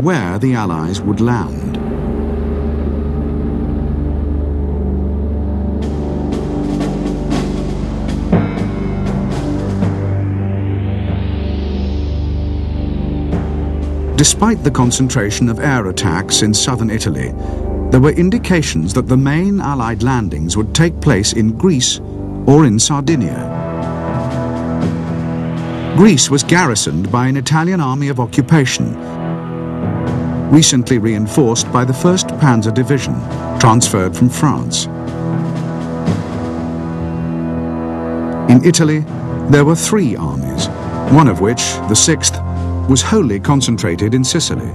where the Allies would land. Despite the concentration of air attacks in southern Italy, there were indications that the main Allied landings would take place in Greece or in Sardinia. Greece was garrisoned by an Italian army of occupation, recently reinforced by the 1st Panzer Division, transferred from France. In Italy, there were 3 armies, one of which, the 6th, was wholly concentrated in Sicily.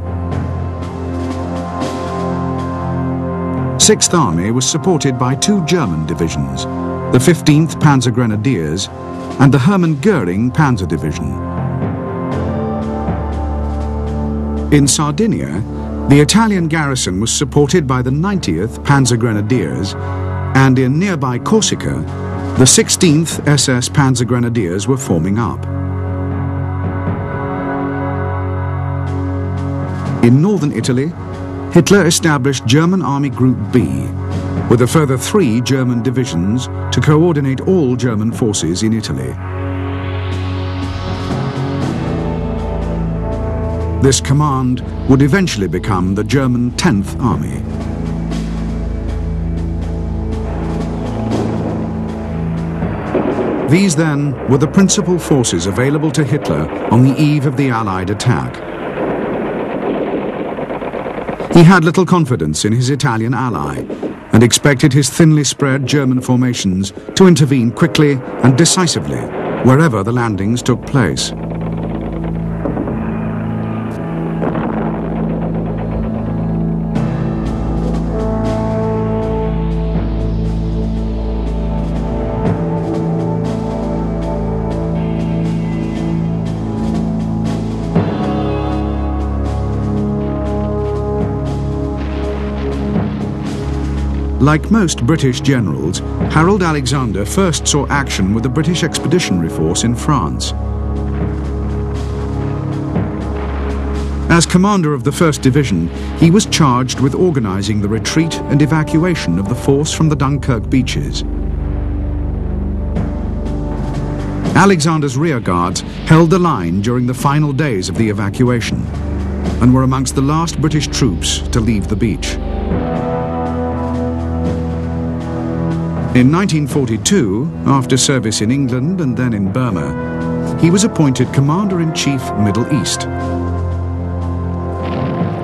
6th Army was supported by 2 German divisions, the 15th Panzer Grenadiers and the Hermann Göring Panzer Division. In Sardinia, the Italian garrison was supported by the 90th Panzer Grenadiers, and in nearby Corsica, the 16th SS Panzer Grenadiers were forming up. In northern Italy, Hitler established German Army Group B, with a further 3 German divisions to coordinate all German forces in Italy. This command would eventually become the German 10th Army. These then were the principal forces available to Hitler on the eve of the Allied attack. He had little confidence in his Italian ally and expected his thinly spread German formations to intervene quickly and decisively wherever the landings took place. Like most British generals, Harold Alexander first saw action with the British Expeditionary Force in France. As commander of the 1st Division, he was charged with organising the retreat and evacuation of the force from the Dunkirk beaches. Alexander's rearguards held the line during the final days of the evacuation and were amongst the last British troops to leave the beach. In 1942, after service in England and then in Burma, he was appointed Commander-in-Chief, Middle East.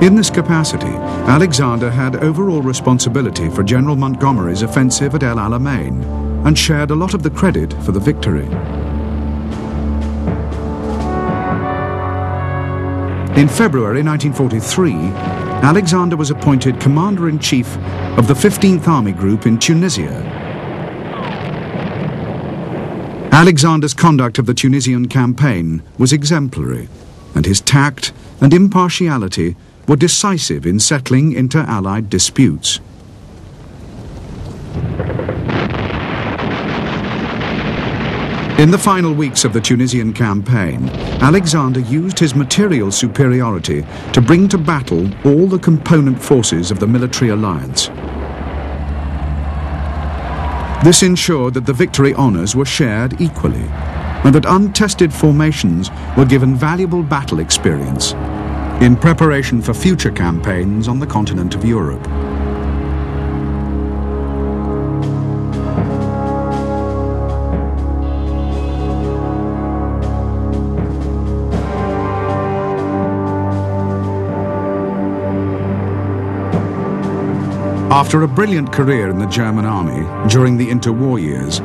In this capacity, Alexander had overall responsibility for General Montgomery's offensive at El Alamein and shared a lot of the credit for the victory. In February 1943, Alexander was appointed Commander-in-Chief of the 15th Army Group in Tunisia. Alexander's conduct of the Tunisian campaign was exemplary, and his tact and impartiality were decisive in settling inter-Allied disputes. In the final weeks of the Tunisian campaign, Alexander used his material superiority to bring to battle all the component forces of the military alliance. This ensured that the victory honours were shared equally, and that untested formations were given valuable battle experience in preparation for future campaigns on the continent of Europe. After a brilliant career in the German army during the interwar years,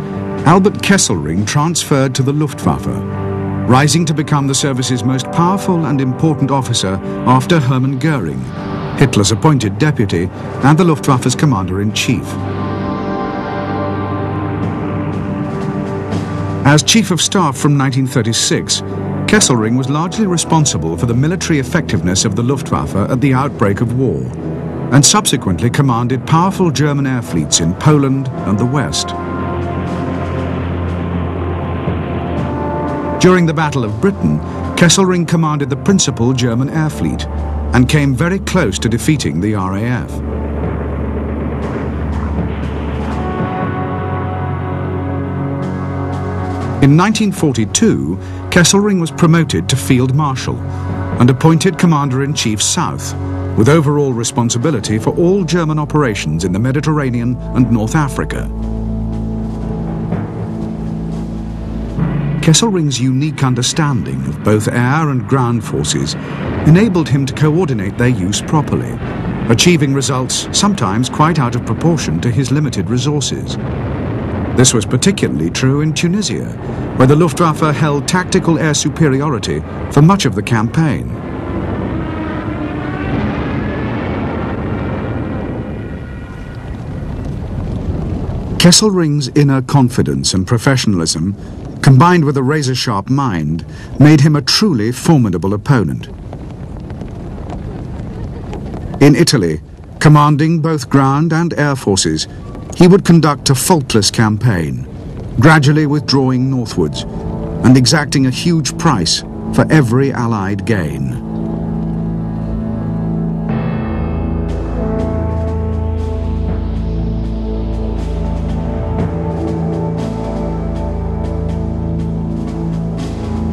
Albert Kesselring transferred to the Luftwaffe, rising to become the service's most powerful and important officer after Hermann Göring, Hitler's appointed deputy and the Luftwaffe's commander-in-chief. As Chief of Staff from 1936, Kesselring was largely responsible for the military effectiveness of the Luftwaffe at the outbreak of war, and subsequently commanded powerful German air fleets in Poland and the West. During the Battle of Britain, Kesselring commanded the principal German air fleet, and came very close to defeating the RAF. In 1942, Kesselring was promoted to Field Marshal and appointed Commander-in-Chief South, with overall responsibility for all German operations in the Mediterranean and North Africa. Kesselring's unique understanding of both air and ground forces enabled him to coordinate their use properly, achieving results sometimes quite out of proportion to his limited resources. This was particularly true in Tunisia, where the Luftwaffe held tactical air superiority for much of the campaign. Kesselring's inner confidence and professionalism, combined with a razor-sharp mind, made him a truly formidable opponent. In Italy, commanding both ground and air forces, he would conduct a faultless campaign, gradually withdrawing northwards and exacting a huge price for every Allied gain.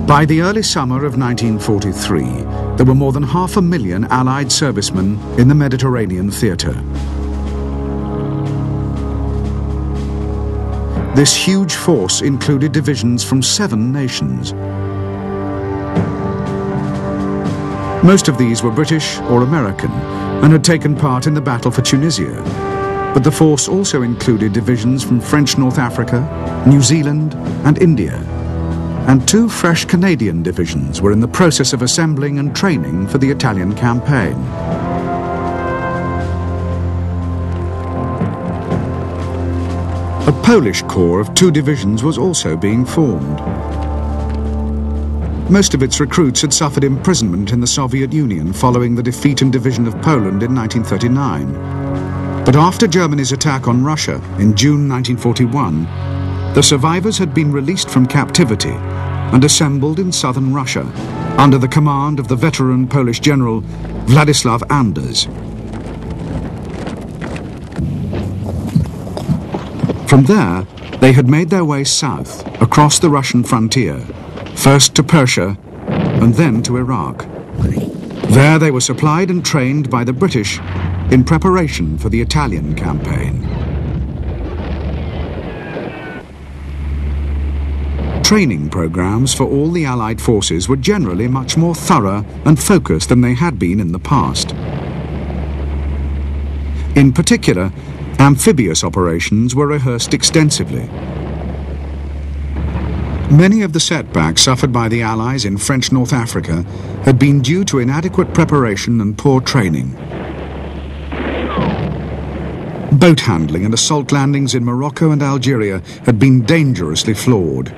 By the early summer of 1943, there were more than 500,000 Allied servicemen in the Mediterranean theatre. This huge force included divisions from 7 nations. Most of these were British or American and had taken part in the battle for Tunisia, but the force also included divisions from French North Africa, New Zealand and India, and 2 fresh Canadian divisions were in the process of assembling and training for the Italian campaign. A Polish corps of 2 divisions was also being formed. Most of its recruits had suffered imprisonment in the Soviet Union following the defeat and division of Poland in 1939. But after Germany's attack on Russia in June 1941, the survivors had been released from captivity and assembled in southern Russia under the command of the veteran Polish general Władysław Anders. From there, they had made their way south, across the Russian frontier, first to Persia and then to Iraq. There they were supplied and trained by the British in preparation for the Italian campaign. Training programs for all the Allied forces were generally much more thorough and focused than they had been in the past. In particular, amphibious operations were rehearsed extensively. Many of the setbacks suffered by the Allies in French North Africa had been due to inadequate preparation and poor training. Boat handling and assault landings in Morocco and Algeria had been dangerously flawed.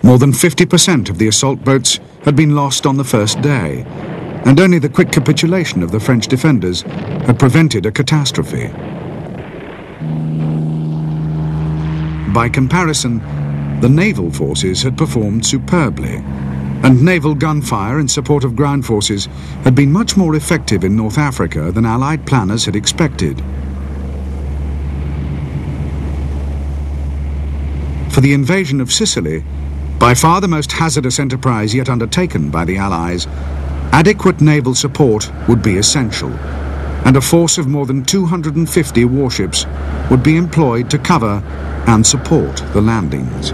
More than 50% of the assault boats had been lost on the first day, and only the quick capitulation of the French defenders had prevented a catastrophe. By comparison, the naval forces had performed superbly, and naval gunfire in support of ground forces had been much more effective in North Africa than Allied planners had expected. For the invasion of Sicily, by far the most hazardous enterprise yet undertaken by the Allies, adequate naval support would be essential, and a force of more than 250 warships would be employed to cover and support the landings.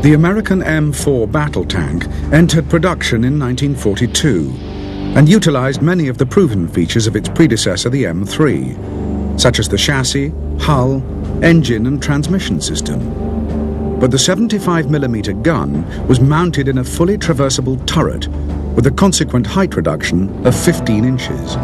The American M4 battle tank entered production in 1942 and utilized many of the proven features of its predecessor, the M3, such as the chassis, hull, engine and transmission system. But the 75mm gun was mounted in a fully traversable turret with a consequent height reduction of 15 inches.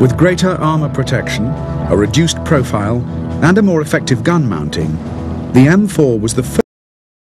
With greater armor protection, a reduced profile and a more effective gun mounting, the M4 was the first